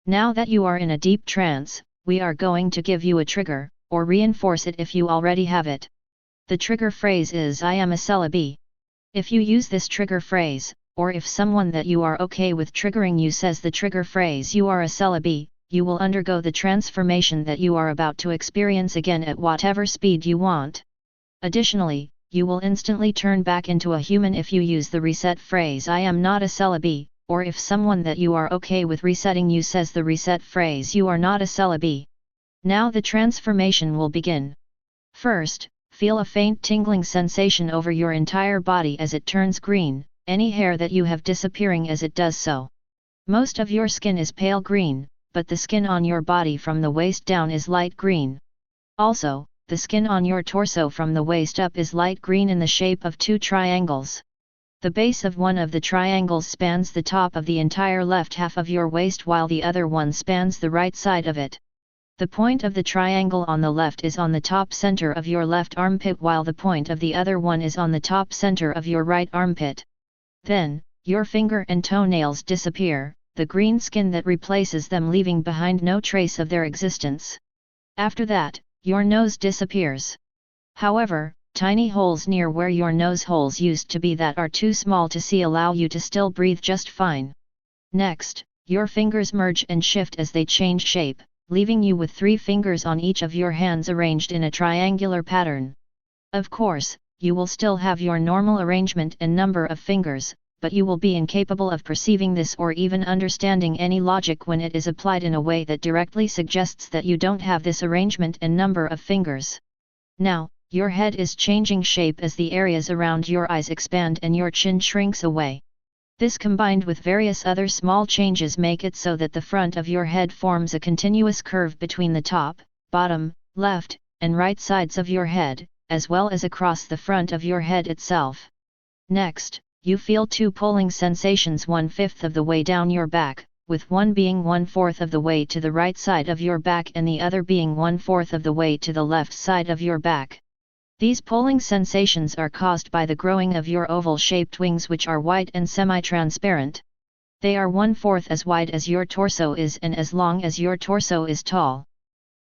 Now that you are in a deep trance, we are going to give you a trigger, or reinforce it if you already have it. The trigger phrase is I am a Celebi. If you use this trigger phrase, or if someone that you are okay with triggering you says the trigger phrase you are a Celebi, you will undergo the transformation that you are about to experience again at whatever speed you want. Additionally, you will instantly turn back into a human if you use the reset phrase I am not a Celebi, or if someone that you are okay with resetting you says the reset phrase you are not a Celebi. Now the transformation will begin. First, feel a faint tingling sensation over your entire body as it turns green, any hair that you have disappearing as it does so. Most of your skin is pale green, but the skin on your body from the waist down is light green. Also, the skin on your torso from the waist up is light green in the shape of two triangles. The base of one of the triangles spans the top of the entire left half of your waist while the other one spans the right side of it. The point of the triangle on the left is on the top center of your left armpit while the point of the other one is on the top center of your right armpit. Then, your finger and toenails disappear, the green skin that replaces them leaving behind no trace of their existence. After that, your nose disappears. However, tiny holes near where your nose holes used to be that are too small to see allow you to still breathe just fine. Next, your fingers merge and shift as they change shape, leaving you with 3 fingers on each of your hands arranged in a triangular pattern. Of course, you will still have your normal arrangement and number of fingers, but you will be incapable of perceiving this or even understanding any logic when it is applied in a way that directly suggests that you don't have this arrangement and number of fingers. Now, your head is changing shape as the areas around your eyes expand and your chin shrinks away. This combined with various other small changes make it so that the front of your head forms a continuous curve between the top, bottom, left, and right sides of your head, as well as across the front of your head itself. Next, you feel 2 pulling sensations 1/5 of the way down your back, with one being 1/4 of the way to the right side of your back and the other being 1/4 of the way to the left side of your back. These pulling sensations are caused by the growing of your oval-shaped wings which are white and semi-transparent. They are 1/4 as wide as your torso is and as long as your torso is tall.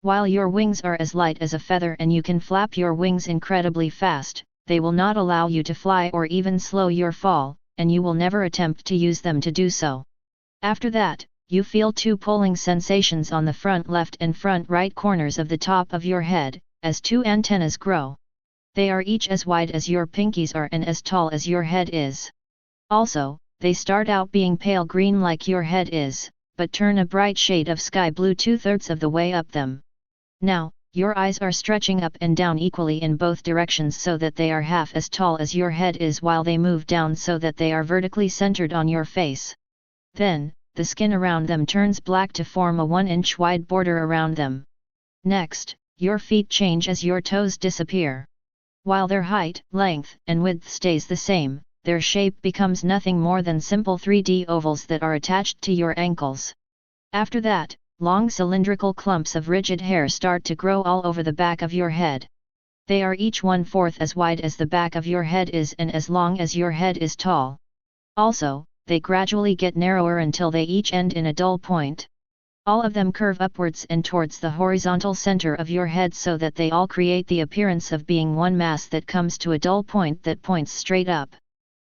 While your wings are as light as a feather and you can flap your wings incredibly fast, they will not allow you to fly or even slow your fall, and you will never attempt to use them to do so. After that, you feel 2 pulling sensations on the front left and front right corners of the top of your head, as 2 antennas grow. They are each as wide as your pinkies are and as tall as your head is. Also, they start out being pale green like your head is, but turn a bright shade of sky blue 2/3 of the way up them. Now, your eyes are stretching up and down equally in both directions so that they are half as tall as your head is while they move down so that they are vertically centered on your face. Then, the skin around them turns black to form a 1-inch wide border around them. Next, your feet change as your toes disappear. While their height, length, and width stays the same, their shape becomes nothing more than simple 3D ovals that are attached to your ankles. After that, long cylindrical clumps of rigid hair start to grow all over the back of your head. They are each 1/4 as wide as the back of your head is and as long as your head is tall. Also, they gradually get narrower until they each end in a dull point. All of them curve upwards and towards the horizontal center of your head so that they all create the appearance of being one mass that comes to a dull point that points straight up.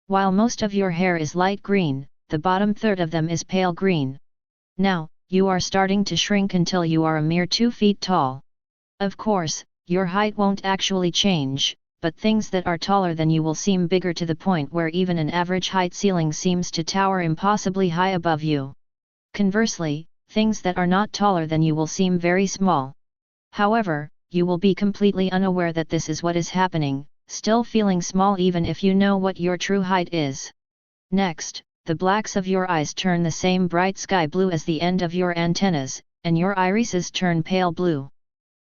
While most of your hair is light green, the bottom third of them is pale green. Now, you are starting to shrink until you are a mere 2 feet tall. Of course, your height won't actually change, but things that are taller than you will seem bigger to the point where even an average height ceiling seems to tower impossibly high above you. Conversely, things that are not taller than you will seem very small. However, you will be completely unaware that this is what is happening, still feeling small even if you know what your true height is. Next, the blacks of your eyes turn the same bright sky blue as the end of your antennas, and your irises turn pale blue.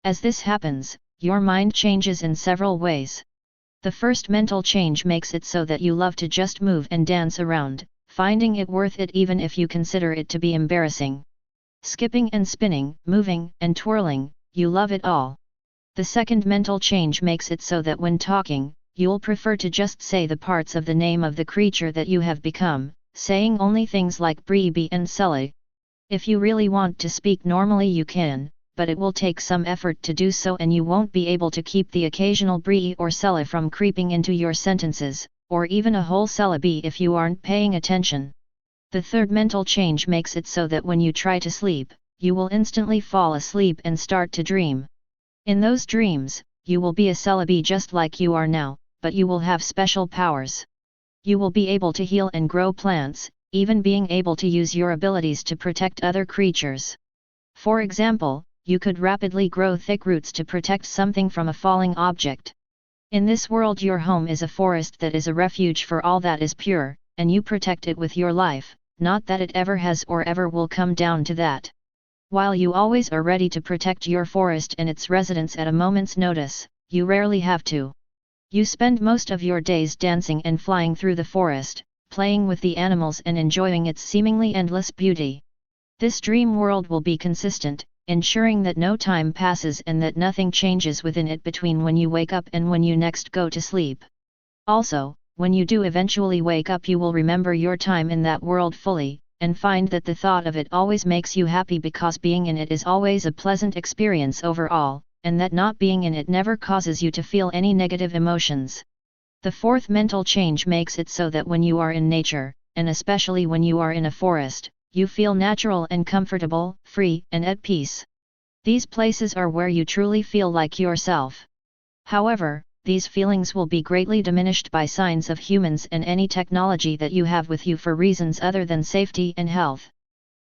As this happens, your mind changes in several ways. The first mental change makes it so that you love to just move and dance around, finding it worth it even if you consider it to be embarrassing. Skipping and spinning, moving and twirling, you love it all. The second mental change makes it so that when talking, you'll prefer to just say the parts of the name of the creature that you have become, saying only things like Breebe and Sully. If you really want to speak normally you can, but it will take some effort to do so and you won't be able to keep the occasional brie or cele from creeping into your sentences, or even a whole Celebi if you aren't paying attention. The third mental change makes it so that when you try to sleep, you will instantly fall asleep and start to dream. In those dreams, you will be a Celebi just like you are now, but you will have special powers. You will be able to heal and grow plants, even being able to use your abilities to protect other creatures. For example, you could rapidly grow thick roots to protect something from a falling object. In this world your home is a forest that is a refuge for all that is pure, and you protect it with your life, not that it ever has or ever will come down to that. While you always are ready to protect your forest and its residents at a moment's notice, you rarely have to. You spend most of your days dancing and flying through the forest, playing with the animals and enjoying its seemingly endless beauty. This dream world will be consistent, ensuring that no time passes and that nothing changes within it between when you wake up and when you next go to sleep. Also, when you do eventually wake up you will remember your time in that world fully, and find that the thought of it always makes you happy because being in it is always a pleasant experience overall, and that not being in it never causes you to feel any negative emotions. The fourth mental change makes it so that when you are in nature, and especially when you are in a forest, you feel natural and comfortable, free and at peace. These places are where you truly feel like yourself. However, these feelings will be greatly diminished by signs of humans and any technology that you have with you for reasons other than safety and health.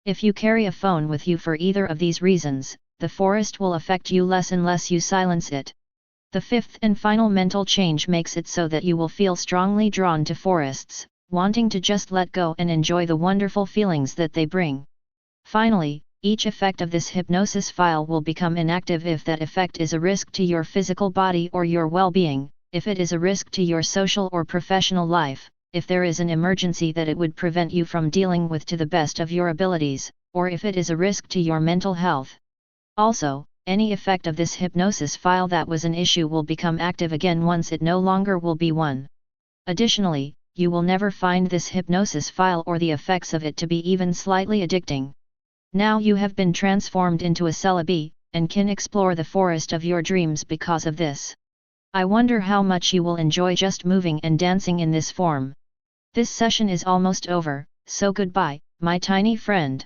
If you carry a phone with you for either of these reasons, the forest will affect you less unless you silence it. The fifth and final mental change makes it so that you will feel strongly drawn to forests, wanting to just let go and enjoy the wonderful feelings that they bring. Finally, each effect of this hypnosis file will become inactive if that effect is a risk to your physical body or your well-being, if it is a risk to your social or professional life, if there is an emergency that it would prevent you from dealing with to the best of your abilities, or if it is a risk to your mental health. Also, any effect of this hypnosis file that was an issue will become active again once it no longer will be one. Additionally, you will never find this hypnosis file or the effects of it to be even slightly addicting. Now you have been transformed into a Celebi, and can explore the forest of your dreams because of this. I wonder how much you will enjoy just moving and dancing in this form. This session is almost over, so goodbye, my tiny friend.